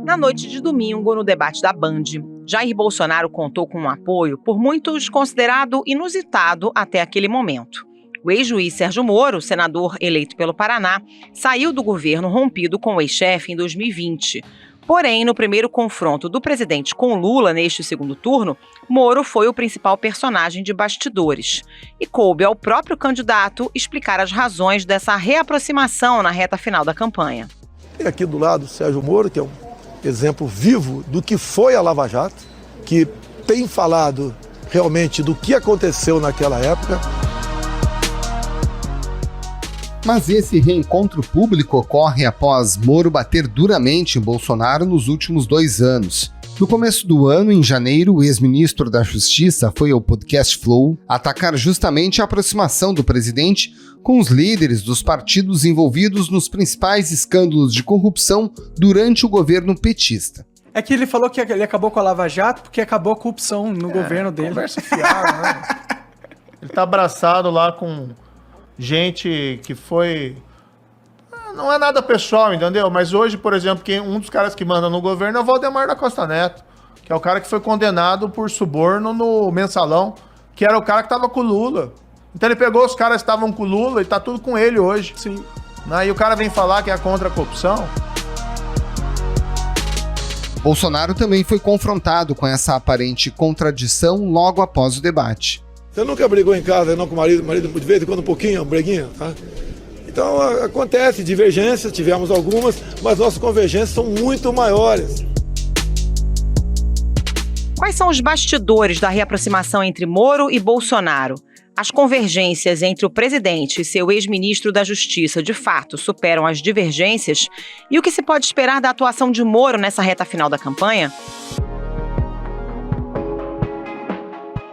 Na noite de domingo, no debate da Band, Jair Bolsonaro contou com um apoio por muitos considerado inusitado até aquele momento. O ex-juiz Sérgio Moro, senador eleito pelo Paraná, saiu do governo rompido com o ex-chefe em 2020. Porém, no primeiro confronto do presidente com Lula neste segundo turno, Moro foi o principal personagem de bastidores. E coube ao próprio candidato explicar as razões dessa reaproximação na reta final da campanha. Tem aqui do lado o Sérgio Moro, que é um exemplo vivo do que foi a Lava Jato, que tem falado realmente do que aconteceu naquela época. Mas esse reencontro público ocorre após Moro bater duramente em Bolsonaro nos últimos 2 anos. No começo do ano, em janeiro, o ex-ministro da Justiça foi ao podcast Flow atacar justamente a aproximação do presidente com os líderes dos partidos envolvidos nos principais escândalos de corrupção durante o governo petista. É que ele falou que ele acabou com a Lava Jato porque acabou a corrupção no governo dele. Conversa fiada, né? Ele tá abraçado lá com gente que foi... Não é nada pessoal, entendeu? Mas hoje, por exemplo, um dos caras que manda no governo é o Valdemar da Costa Neto, que é o cara que foi condenado por suborno no Mensalão, que era o cara que tava com o Lula. Então ele pegou os caras que estavam com o Lula e tá tudo com ele hoje. Sim. E o cara vem falar que é contra a corrupção. Bolsonaro também foi confrontado com essa aparente contradição logo após o debate. Você nunca brigou em casa, não com o marido de vez em quando um pouquinho, uma briguinha, tá? Então acontece divergências, tivemos algumas, mas nossas convergências são muito maiores. Quais são os bastidores da reaproximação entre Moro e Bolsonaro? As convergências entre o presidente e seu ex-ministro da Justiça, de fato, superam as divergências? E o que se pode esperar da atuação de Moro nessa reta final da campanha?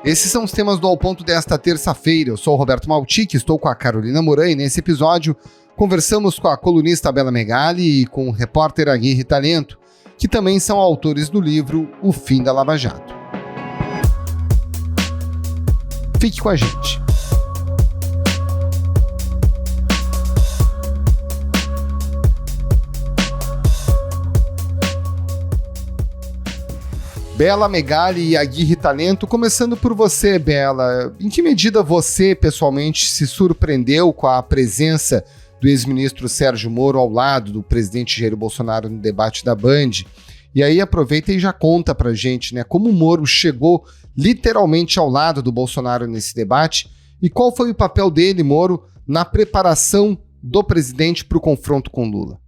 Esses são os temas do Ao Ponto desta terça-feira. Eu sou o Roberto Maltic, estou com a Carolina Moran e nesse episódio conversamos com a colunista Bela Megali e com o repórter Aguirre Talento, que também são autores do livro O Fim da Lava Jato. Fique com a gente. Bela Megali e Aguirre Talento, começando por você, Bela. Em que medida você, pessoalmente, se surpreendeu com a presença do ex-ministro Sérgio Moro ao lado do presidente Jair Bolsonaro no debate da Band? E aí aproveita e já conta pra gente, né, como o Moro chegou literalmente ao lado do Bolsonaro nesse debate e qual foi o papel dele, Moro, na preparação do presidente para o confronto com Lula.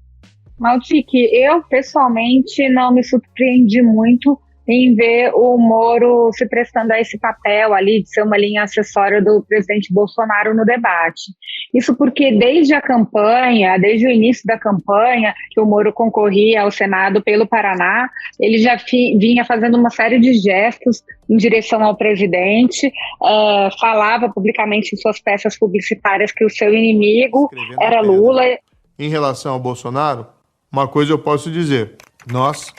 Maltic, eu pessoalmente não me surpreendi muito em ver o Moro se prestando a esse papel ali de ser uma linha acessória do presidente Bolsonaro no debate. Isso porque desde a campanha, desde o início da campanha, que o Moro concorria ao Senado pelo Paraná, ele já vinha fazendo uma série de gestos em direção ao presidente, falava publicamente em suas peças publicitárias que o seu inimigo era Lula. Em relação ao Bolsonaro, uma coisa eu posso dizer, nós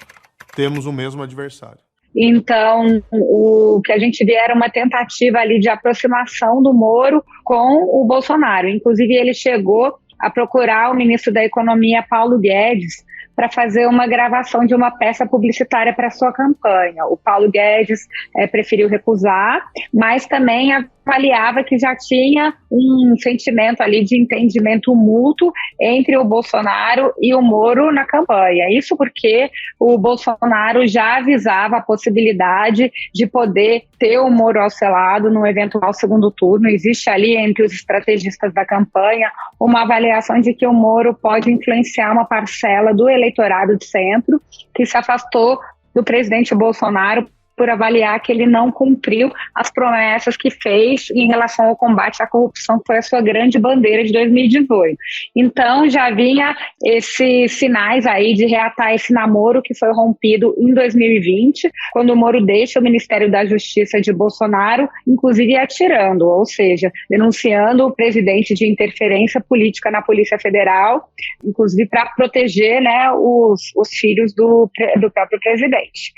temos o mesmo adversário. Então, o que a gente vê era uma tentativa ali de aproximação do Moro com o Bolsonaro. Inclusive, ele chegou a procurar o ministro da Economia, Paulo Guedes, para fazer uma gravação de uma peça publicitária para sua campanha. O Paulo Guedes preferiu recusar, mas também avaliava que já tinha um sentimento ali de entendimento mútuo entre o Bolsonaro e o Moro na campanha. Isso porque o Bolsonaro já avisava a possibilidade de poder ter o Moro ao seu lado no eventual segundo turno. Existe ali entre os estrategistas da campanha uma avaliação de que o Moro pode influenciar uma parcela do eleitorado de centro que se afastou do presidente Bolsonaro por avaliar que ele não cumpriu as promessas que fez em relação ao combate à corrupção, que foi a sua grande bandeira de 2018. Então, já vinha esses sinais aí de reatar esse namoro que foi rompido em 2020, quando o Moro deixa o Ministério da Justiça de Bolsonaro, inclusive atirando, ou seja, denunciando o presidente de interferência política na Polícia Federal, inclusive para proteger, né, os filhos do próprio presidente.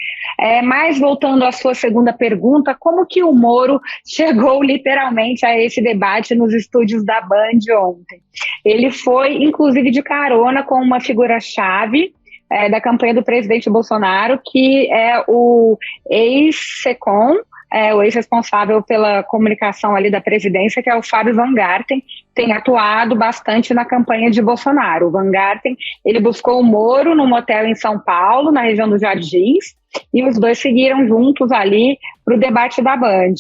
Mas voltando voltando à sua segunda pergunta, como que o Moro chegou literalmente a esse debate nos estúdios da Band ontem? Ele foi, inclusive, de carona com uma figura-chave da campanha do presidente Bolsonaro, que é o ex-SECOM, o ex-responsável pela comunicação ali da presidência, que é o Fábio Van Garten, tem atuado bastante na campanha de Bolsonaro. O Van Garten, ele buscou o Moro num motel em São Paulo, na região dos Jardins, e os dois seguiram juntos ali para o debate da Band.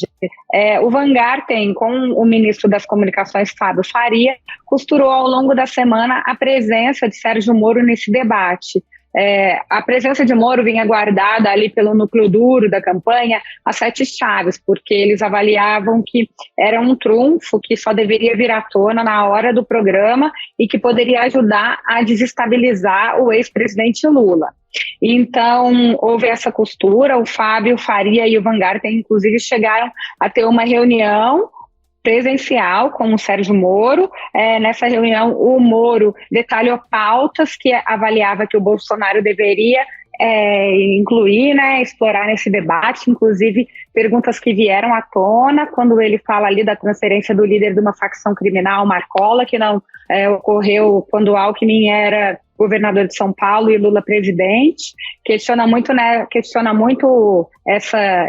O Van Garten, com o ministro das Comunicações, Fábio Faria, costurou ao longo da semana a presença de Sérgio Moro nesse debate. A presença de Moro vinha guardada ali pelo núcleo duro da campanha a 7 chaves, porque eles avaliavam que era um trunfo que só deveria vir à tona na hora do programa e que poderia ajudar a desestabilizar o ex-presidente Lula. Então, houve essa costura, o Fábio Faria e o Van Garten, inclusive, chegaram a ter uma reunião presencial com o Sérgio Moro. Nessa reunião, o Moro detalhou pautas que avaliava que o Bolsonaro deveria incluir, explorar nesse debate, inclusive perguntas que vieram à tona quando ele fala ali da transferência do líder de uma facção criminal, Marcola, que não ocorreu quando Alckmin era governador de São Paulo e Lula presidente. Questiona muito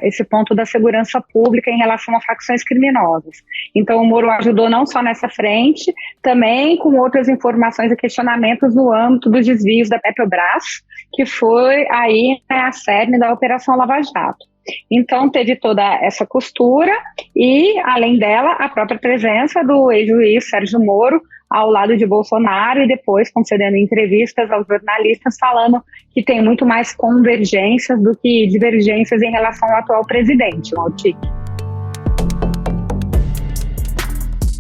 esse ponto da segurança pública em relação a facções criminosas. Então o Moro ajudou não só nessa frente, também com outras informações e questionamentos no âmbito dos desvios da Petrobras, que foi aí a cerne da Operação Lava Jato. Então teve toda essa costura e, além dela, a própria presença do ex-juiz Sérgio Moro ao lado de Bolsonaro e depois concedendo entrevistas aos jornalistas falando que tem muito mais convergências do que divergências em relação ao atual presidente, Maltic.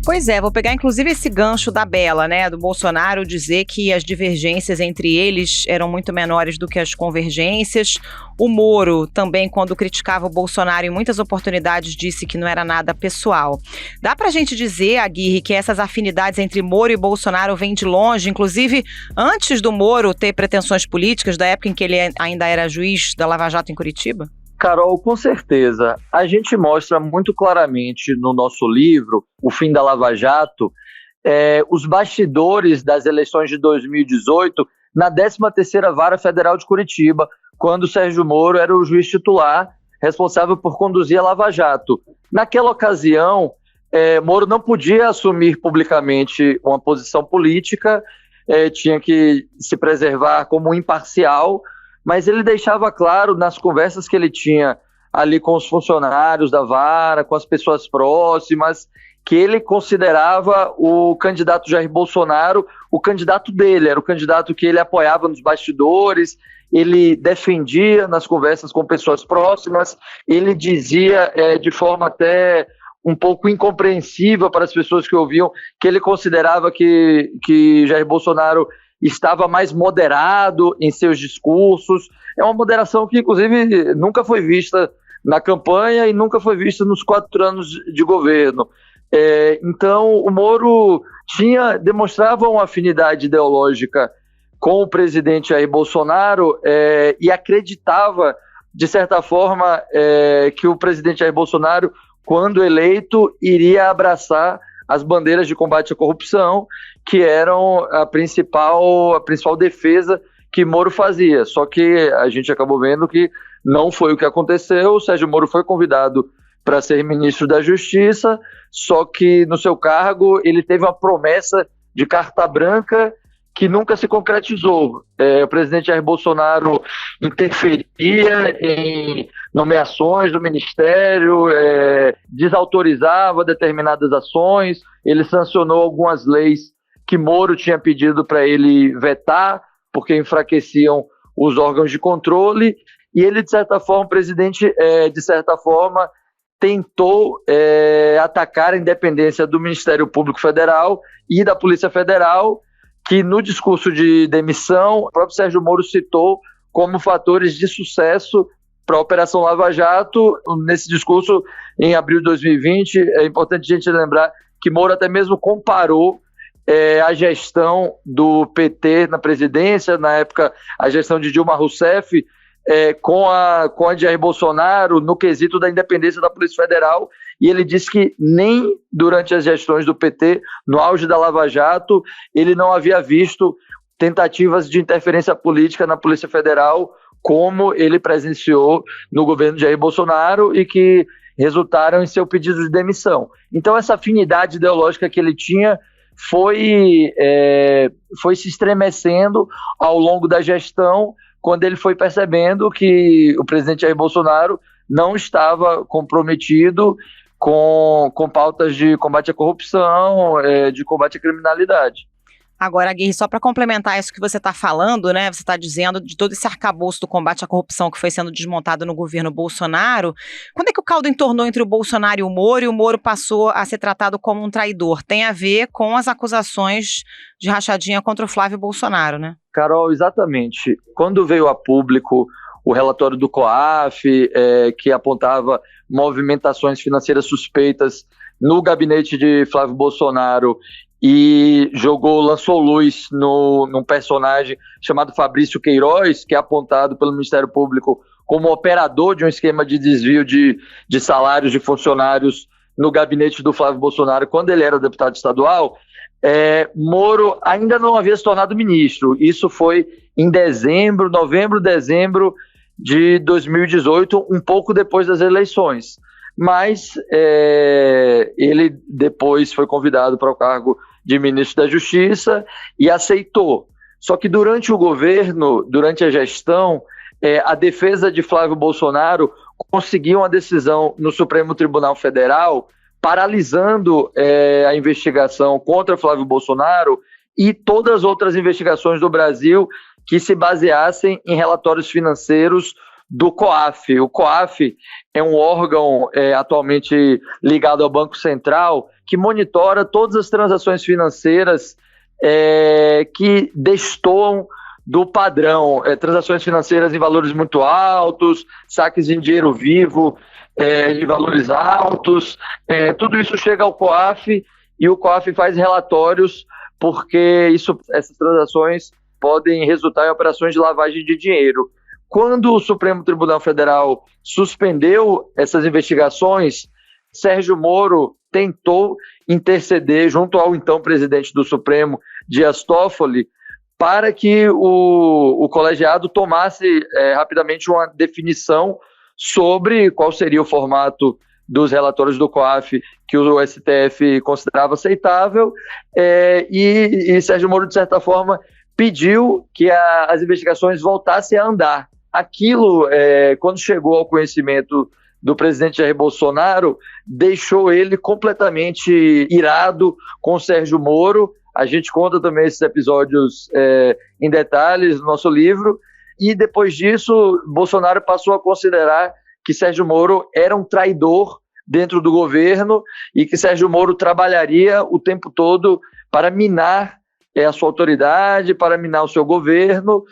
Pois é, vou pegar inclusive esse gancho da Bela, do Bolsonaro dizer que as divergências entre eles eram muito menores do que as convergências. O Moro também, quando criticava o Bolsonaro em muitas oportunidades, disse que não era nada pessoal. Dá pra gente dizer, Aguirre, que essas afinidades entre Moro e Bolsonaro vêm de longe, inclusive antes do Moro ter pretensões políticas, da época em que ele ainda era juiz da Lava Jato em Curitiba? Carol, com certeza. A gente mostra muito claramente no nosso livro, O Fim da Lava Jato, os bastidores das eleições de 2018 na 13ª Vara Federal de Curitiba, quando Sérgio Moro era o juiz titular responsável por conduzir a Lava Jato. Naquela ocasião, Moro não podia assumir publicamente uma posição política, tinha que se preservar como imparcial, mas ele deixava claro nas conversas que ele tinha ali com os funcionários da vara, com as pessoas próximas, que ele considerava o candidato Jair Bolsonaro o candidato dele, era o candidato que ele apoiava nos bastidores, ele defendia nas conversas com pessoas próximas, ele dizia de forma até um pouco incompreensível para as pessoas que ouviam, que ele considerava que Jair Bolsonaro estava mais moderado em seus discursos. É uma moderação que, inclusive, nunca foi vista na campanha e nunca foi vista nos 4 anos de governo. Então, o Moro demonstrava uma afinidade ideológica com o presidente Jair Bolsonaro e acreditava, de certa forma, que o presidente Jair Bolsonaro, quando eleito, iria abraçar as bandeiras de combate à corrupção, que eram a principal defesa que Moro fazia. Só que a gente acabou vendo que não foi o que aconteceu. O Sérgio Moro foi convidado para ser ministro da Justiça, só que no seu cargo ele teve uma promessa de carta branca que nunca se concretizou. O presidente Jair Bolsonaro interferia em nomeações do ministério, desautorizava determinadas ações, ele sancionou algumas leis que Moro tinha pedido para ele vetar, porque enfraqueciam os órgãos de controle, e ele, de certa forma, o presidente, tentou atacar a independência do Ministério Público Federal e da Polícia Federal, que no discurso de demissão, o próprio Sérgio Moro citou como fatores de sucesso para a Operação Lava Jato. Nesse discurso, em abril de 2020, é importante a gente lembrar que Moro até mesmo comparou a gestão do PT na presidência, na época a gestão de Dilma Rousseff, com a Jair Bolsonaro no quesito da independência da Polícia Federal, e ele disse que nem durante as gestões do PT, no auge da Lava Jato, ele não havia visto tentativas de interferência política na Polícia Federal como ele presenciou no governo de Jair Bolsonaro e que resultaram em seu pedido de demissão. Então essa afinidade ideológica que ele tinha foi se estremecendo ao longo da gestão, quando ele foi percebendo que o presidente Jair Bolsonaro não estava comprometido com pautas de combate à corrupção, de combate à criminalidade. Agora, Aguirre, só para complementar isso que você está falando, né? Você está dizendo de todo esse arcabouço do combate à corrupção que foi sendo desmontado no governo Bolsonaro. Quando é que o caldo entornou entre o Bolsonaro e o Moro passou a ser tratado como um traidor? Tem a ver com as acusações de rachadinha contra o Flávio Bolsonaro, né? Carol, exatamente. Quando veio a público o relatório do COAF, que apontava movimentações financeiras suspeitas no gabinete de Flávio Bolsonaro, e lançou luz num personagem chamado Fabrício Queiroz, que é apontado pelo Ministério Público como operador de um esquema de desvio de salários de funcionários no gabinete do Flávio Bolsonaro, quando ele era deputado estadual. Moro ainda não havia se tornado ministro. Isso foi em novembro, dezembro de 2018, um pouco depois das eleições. Mas ele depois foi convidado para o cargo de ministro da Justiça e aceitou. Só que durante o governo, durante a gestão, a defesa de Flávio Bolsonaro conseguiu uma decisão no Supremo Tribunal Federal paralisando a investigação contra Flávio Bolsonaro e todas as outras investigações do Brasil que se baseassem em relatórios financeiros do COAF. O COAF é um órgão atualmente ligado ao Banco Central que monitora todas as transações financeiras que destoam do padrão, transações financeiras em valores muito altos, saques em dinheiro vivo de valores altos, tudo isso chega ao COAF e o COAF faz relatórios porque essas transações podem resultar em operações de lavagem de dinheiro. Quando o Supremo Tribunal Federal suspendeu essas investigações, Sérgio Moro tentou interceder junto ao então presidente do Supremo, Dias Toffoli, para que o colegiado tomasse rapidamente uma definição sobre qual seria o formato dos relatórios do COAF que o STF considerava aceitável, e Sérgio Moro, de certa forma, pediu que as investigações voltassem a andar. Aquilo, quando chegou ao conhecimento do presidente Jair Bolsonaro, deixou ele completamente irado com Sérgio Moro. A gente conta também esses episódios em detalhes no nosso livro. E depois disso, Bolsonaro passou a considerar que Sérgio Moro era um traidor dentro do governo e que Sérgio Moro trabalharia o tempo todo para minar a sua autoridade, para minar o seu governo,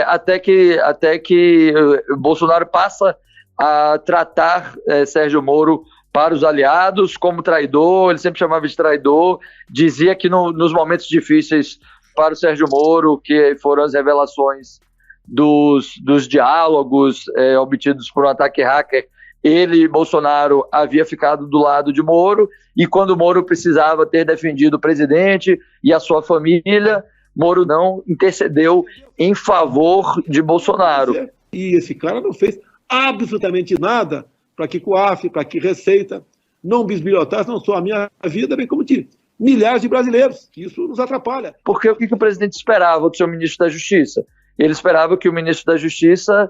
até que Bolsonaro passa a tratar Sérgio Moro para os aliados como traidor. Ele sempre chamava de traidor, dizia que nos momentos difíceis para o Sérgio Moro, que foram as revelações dos diálogos obtidos por um ataque hacker, ele, Bolsonaro, havia ficado do lado de Moro, e quando Moro precisava ter defendido o presidente e a sua família, Moro não intercedeu em favor de Bolsonaro. E esse cara não fez absolutamente nada para que COAF, para que Receita não bisbilhotasse não só a minha vida, bem como de milhares de brasileiros, que isso nos atrapalha. Porque o que o presidente esperava do seu ministro da Justiça? Ele esperava que o ministro da Justiça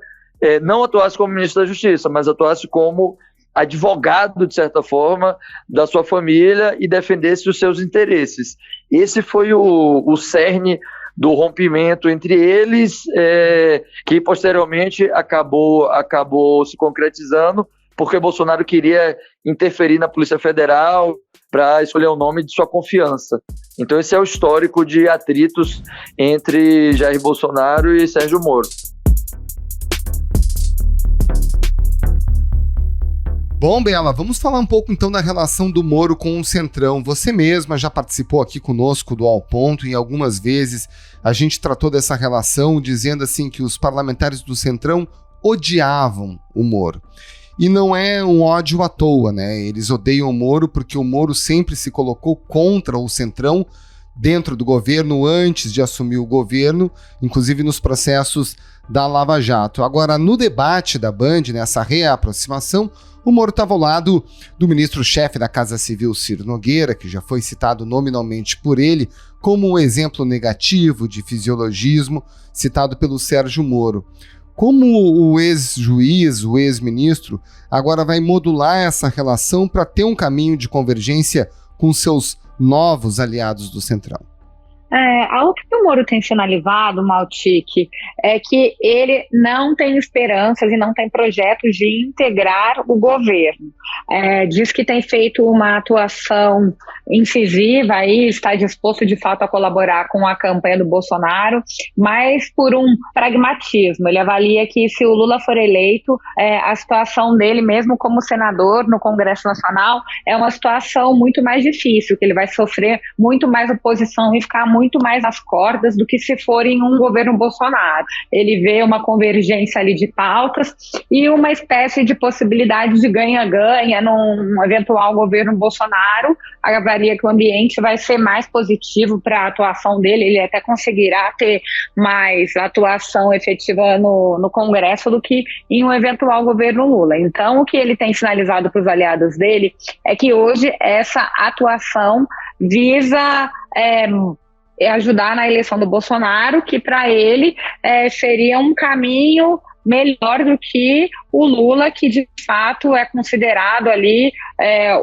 não atuasse como ministro da Justiça, mas atuasse como advogado, de certa forma, da sua família e defendesse os seus interesses. Esse foi o cerne do rompimento entre eles, que posteriormente acabou se concretizando, porque Bolsonaro queria interferir na Polícia Federal para escolher o nome de sua confiança. Então esse é o histórico de atritos entre Jair Bolsonaro e Sérgio Moro. Bom, Bela, vamos falar um pouco então da relação do Moro com o Centrão. Você mesma já participou aqui conosco do Ao Ponto e algumas vezes a gente tratou dessa relação dizendo assim que os parlamentares do Centrão odiavam o Moro. E não é um ódio à toa, né? Eles odeiam o Moro porque o Moro sempre se colocou contra o Centrão dentro do governo, antes de assumir o governo, inclusive nos processos da Lava Jato. Agora, no debate da Band, nessa reaproximação, o Moro estava ao lado do ministro-chefe da Casa Civil, Ciro Nogueira, que já foi citado nominalmente por ele como um exemplo negativo de fisiologismo, citado pelo Sérgio Moro. Como o ex-juiz, o ex-ministro, agora vai modular essa relação para ter um caminho de convergência com seus novos aliados do Centrão? Algo que o Moro tem sinalizado, Maltic, é que ele não tem esperanças e não tem projetos de integrar o governo. Diz que tem feito uma atuação incisiva e está disposto de fato a colaborar com a campanha do Bolsonaro, mas por um pragmatismo. Ele avalia que se o Lula for eleito, a situação dele, mesmo como senador no Congresso Nacional, é uma situação muito mais difícil, que ele vai sofrer muito mais oposição e ficar muito mais nas cordas do que se for em um governo Bolsonaro. Ele vê uma convergência ali de pautas e uma espécie de possibilidade de ganha-ganha num eventual governo Bolsonaro. Avalia que o ambiente vai ser mais positivo para a atuação dele, ele até conseguirá ter mais atuação efetiva no Congresso do que em um eventual governo Lula. Então, o que ele tem sinalizado para os aliados dele é que hoje essa atuação visa ajudar na eleição do Bolsonaro, que para ele seria um caminho melhor do que o Lula, que de fato é considerado ali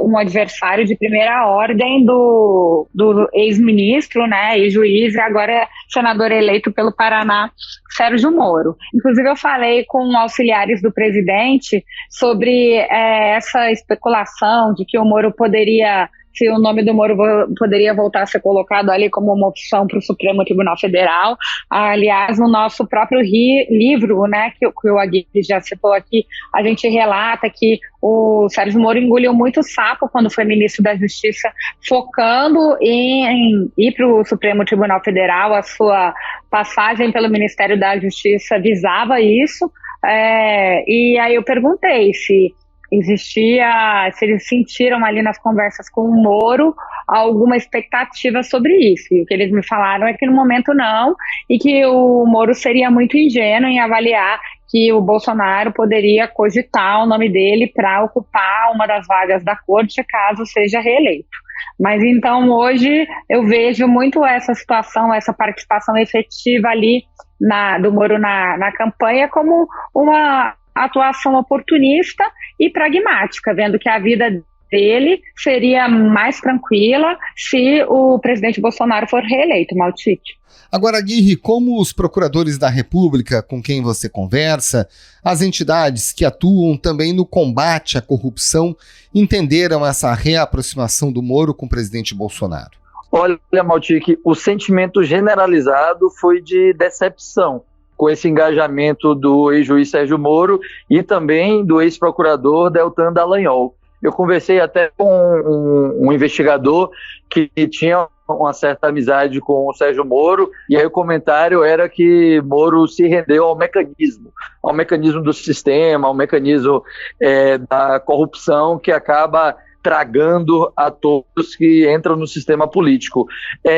um adversário de primeira ordem do ex-ministro, né, e juiz, e agora senador eleito pelo Paraná, Sérgio Moro. Inclusive eu falei com auxiliares do presidente sobre essa especulação de que o Moro poderia, se o nome do Moro poderia voltar a ser colocado ali como uma opção para o Supremo Tribunal Federal. Aliás, no nosso próprio livro, né, que o Aguirre já citou aqui, a gente relata que o Sérgio Moro engoliu muito sapo quando foi ministro da Justiça, focando em ir para o Supremo Tribunal Federal. A sua passagem pelo Ministério da Justiça visava isso. E aí eu perguntei se eles sentiram ali nas conversas com o Moro alguma expectativa sobre isso. E o que eles me falaram é que no momento não, e que o Moro seria muito ingênuo em avaliar que o Bolsonaro poderia cogitar o nome dele para ocupar uma das vagas da corte caso seja reeleito. Mas então hoje eu vejo muito essa situação, essa participação efetiva ali do Moro na campanha como uma atuação oportunista e pragmática, vendo que a vida dele seria mais tranquila se o presidente Bolsonaro for reeleito, Maltic. Agora, Aguirre, como os procuradores da República com quem você conversa, as entidades que atuam também no combate à corrupção, entenderam essa reaproximação do Moro com o presidente Bolsonaro? Olha, Maltic, o sentimento generalizado foi de decepção com esse engajamento do ex-juiz Sérgio Moro e também do ex-procurador Deltan Dallagnol. Eu conversei até com um investigador que tinha uma certa amizade com o Sérgio Moro, e aí o comentário era que Moro se rendeu ao mecanismo do sistema, ao mecanismo da corrupção que acaba tragando a todos que entram no sistema político.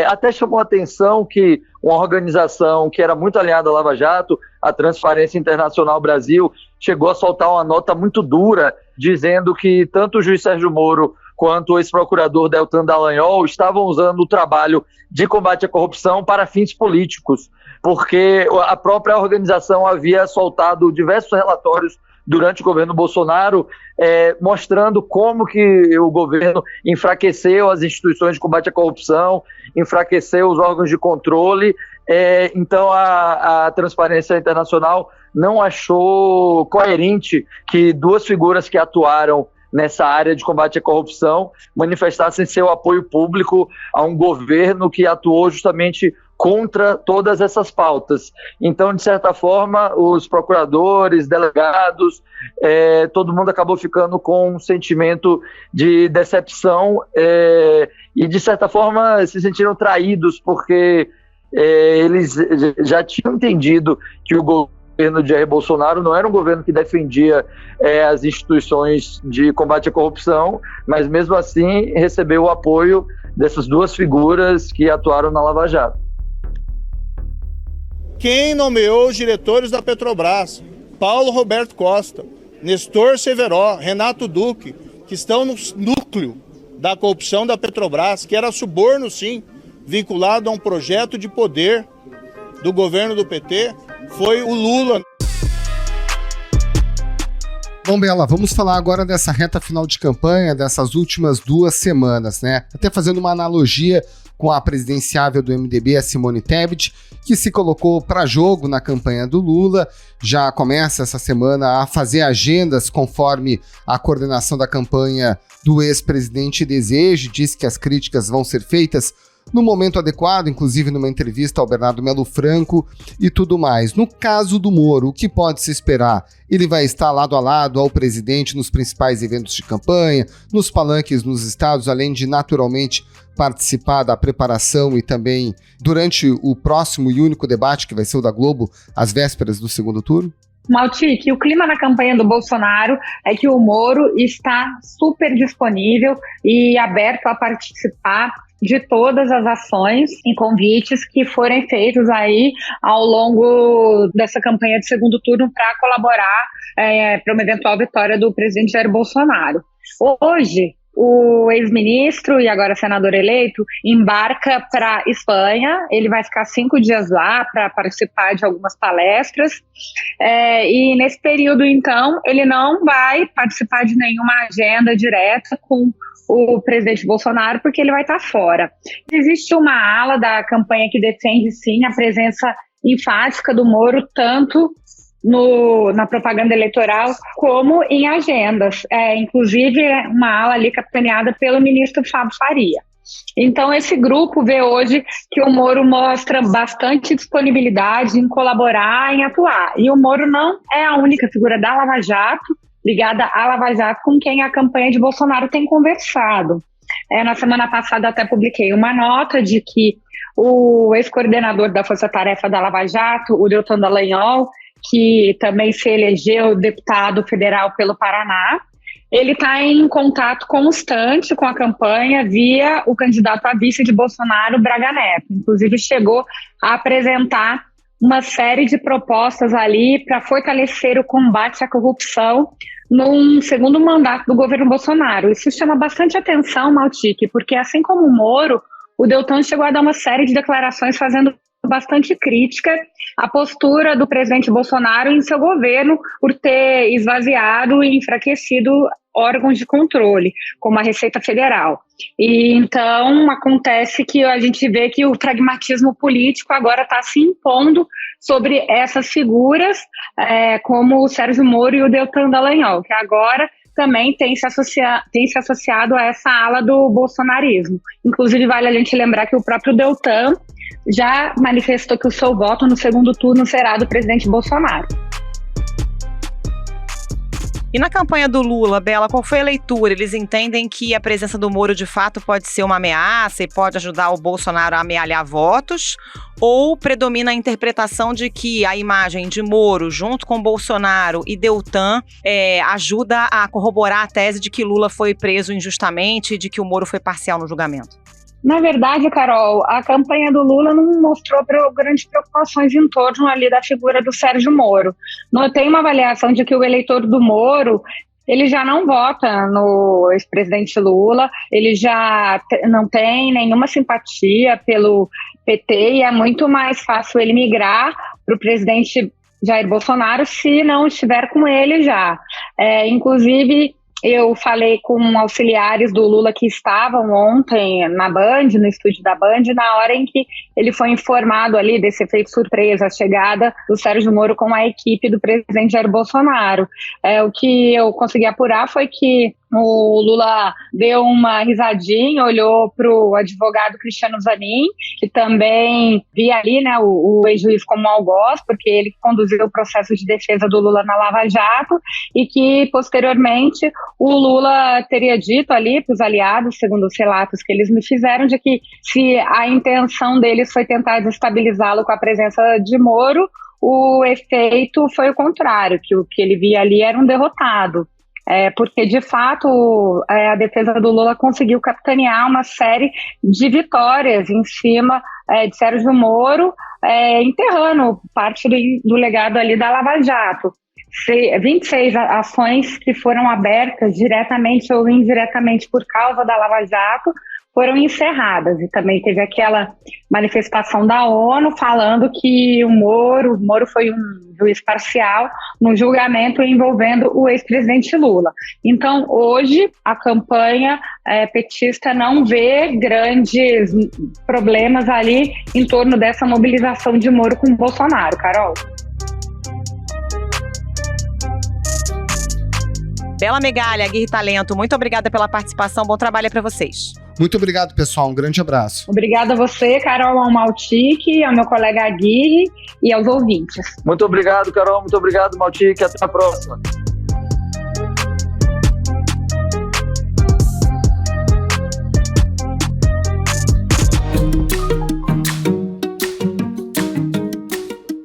Até chamou a atenção que uma organização que era muito alinhada à Lava Jato, a Transparência Internacional Brasil, chegou a soltar uma nota muito dura, dizendo que tanto o juiz Sérgio Moro quanto o ex-procurador Deltan Dallagnol estavam usando o trabalho de combate à corrupção para fins políticos, porque a própria organização havia soltado diversos relatórios durante o governo Bolsonaro, mostrando como que o governo enfraqueceu as instituições de combate à corrupção, enfraqueceu os órgãos de controle. Então a Transparência Internacional não achou coerente que duas figuras que atuaram nessa área de combate à corrupção manifestassem seu apoio público a um governo que atuou justamente contra todas essas pautas. Então, de certa forma, os procuradores, delegados, todo mundo acabou ficando com um sentimento de decepção e, de certa forma, se sentiram traídos, porque eles já tinham entendido que o governo de Jair Bolsonaro não era um governo que defendia as instituições de combate à corrupção, mas mesmo assim recebeu o apoio dessas duas figuras que atuaram na Lava Jato. Quem nomeou os diretores da Petrobras? Paulo Roberto Costa, Nestor Severo, Renato Duque, que estão no núcleo da corrupção da Petrobras, que era suborno, sim, vinculado a um projeto de poder do governo do PT, foi o Lula. Bom, Bela, vamos falar agora dessa reta final de campanha, dessas últimas 2 semanas, né? Até fazendo uma analogia com a presidenciável do MDB, a Simone Tebet, que se colocou para jogo na campanha do Lula, já começa essa semana a fazer agendas conforme a coordenação da campanha do ex-presidente deseja, diz que as críticas vão ser feitas no momento adequado, inclusive numa entrevista ao Bernardo Melo Franco e tudo mais. No caso do Moro, o que pode se esperar? Ele vai estar lado a lado ao presidente nos principais eventos de campanha, nos palanques nos estados, além de naturalmente participar da preparação e também durante o próximo e único debate, que vai ser o da Globo, às vésperas do segundo turno? Maltic, o clima na campanha do Bolsonaro é que o Moro está super disponível e aberto a participar de todas as ações e convites que forem feitos aí ao longo dessa campanha de segundo turno para colaborar para uma eventual vitória do presidente Jair Bolsonaro. Hoje, o ex-ministro e agora senador eleito embarca para Espanha. Ele vai ficar 5 dias lá para participar de algumas palestras e nesse período, então, ele não vai participar de nenhuma agenda direta com o presidente Bolsonaro, porque ele vai estar fora. Existe uma ala da campanha que defende, sim, a presença enfática do Moro, tanto na propaganda eleitoral como em agendas. Inclusive, uma ala ali capitaneada pelo ministro Fábio Faria. Então, esse grupo vê hoje que o Moro mostra bastante disponibilidade em colaborar, em atuar. E o Moro não é a única figura da Lava Jato, ligada à Lava Jato, com quem a campanha de Bolsonaro tem conversado. Na semana passada até publiquei uma nota de que o ex-coordenador da Força Tarefa da Lava Jato, o Deltan Dallagnol, que também se elegeu deputado federal pelo Paraná, ele está em contato constante com a campanha via o candidato a vice de Bolsonaro, Braga Neto. Inclusive chegou a apresentar uma série de propostas ali para fortalecer o combate à corrupção num segundo mandato do governo Bolsonaro. Isso chama bastante atenção, Maltic, porque assim como o Moro, o Deltan chegou a dar uma série de declarações fazendo bastante crítica à postura do presidente Bolsonaro em seu governo por ter esvaziado e enfraquecido órgãos de controle, como a Receita Federal. E então acontece que a gente vê que o pragmatismo político agora está se impondo sobre essas figuras, como o Sérgio Moro e o Deltan Dallagnol, que agora também tem se associado a essa ala do bolsonarismo. Inclusive, vale a gente lembrar que o próprio Deltan já manifestou que o seu voto no segundo turno será do presidente Bolsonaro. E na campanha do Lula, Bela, qual foi a leitura? Eles entendem que a presença do Moro de fato pode ser uma ameaça e pode ajudar o Bolsonaro a amealhar votos? Ou predomina a interpretação de que a imagem de Moro junto com Bolsonaro e Deltan ajuda a corroborar a tese de que Lula foi preso injustamente e de que o Moro foi parcial no julgamento? Na verdade, Carol, a campanha do Lula não mostrou grandes preocupações em torno ali da figura do Sérgio Moro. Não tem uma avaliação de que o eleitor do Moro, ele já não vota no ex-presidente Lula, ele já não tem nenhuma simpatia pelo PT e é muito mais fácil ele migrar para o presidente Jair Bolsonaro se não estiver com ele já. Inclusive, eu falei com auxiliares do Lula que estavam ontem na Band, no estúdio da Band, na hora em que ele foi informado ali desse efeito surpresa, a chegada do Sérgio Moro com a equipe do presidente Jair Bolsonaro. O que eu consegui apurar foi que O Lula deu uma risadinha, olhou para o advogado Cristiano Zanin, que também via ali, né, o ex-juiz como algoz, porque ele conduziu o processo de defesa do Lula na Lava Jato, e que, posteriormente, o Lula teria dito ali para os aliados, segundo os relatos que eles me fizeram, de que se a intenção deles foi tentar desestabilizá-lo com a presença de Moro, o efeito foi o contrário, que o que ele via ali era um derrotado. Porque, de fato, a defesa do Lula conseguiu capitanear uma série de vitórias em cima de Sérgio Moro, enterrando parte do legado ali da Lava Jato. 26 ações que foram abertas diretamente ou indiretamente por causa da Lava Jato foram encerradas, e também teve aquela manifestação da ONU falando que o Moro foi um juiz parcial no julgamento envolvendo o ex-presidente Lula. Então, hoje, a campanha petista não vê grandes problemas ali em torno dessa mobilização de Moro com Bolsonaro, Carol. Bela Megalha, Aguirre Talento, muito obrigada pela participação, bom trabalho para vocês. Muito obrigado, pessoal. Um grande abraço. Obrigada a você, Carol Maltic, ao meu colega Aguirre e aos ouvintes. Muito obrigado, Carol. Muito obrigado, Maltic. Até a próxima.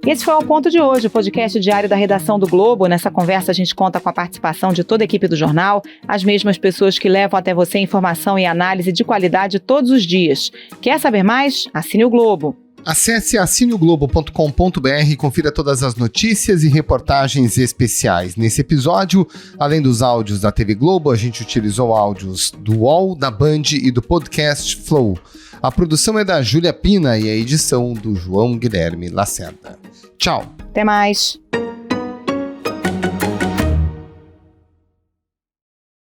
Esse foi o Ponto de hoje, o podcast diário da redação do Globo. Nessa conversa a gente conta com a participação de toda a equipe do jornal, as mesmas pessoas que levam até você informação e análise de qualidade todos os dias. Quer saber mais? Assine o Globo. Acesse assineoglobo.com.br e confira todas as notícias e reportagens especiais. Nesse episódio, além dos áudios da TV Globo, a gente utilizou áudios do UOL, da Band e do podcast Flow. A produção é da Júlia Pina e a edição do João Guilherme Lacerda. Tchau. Até mais.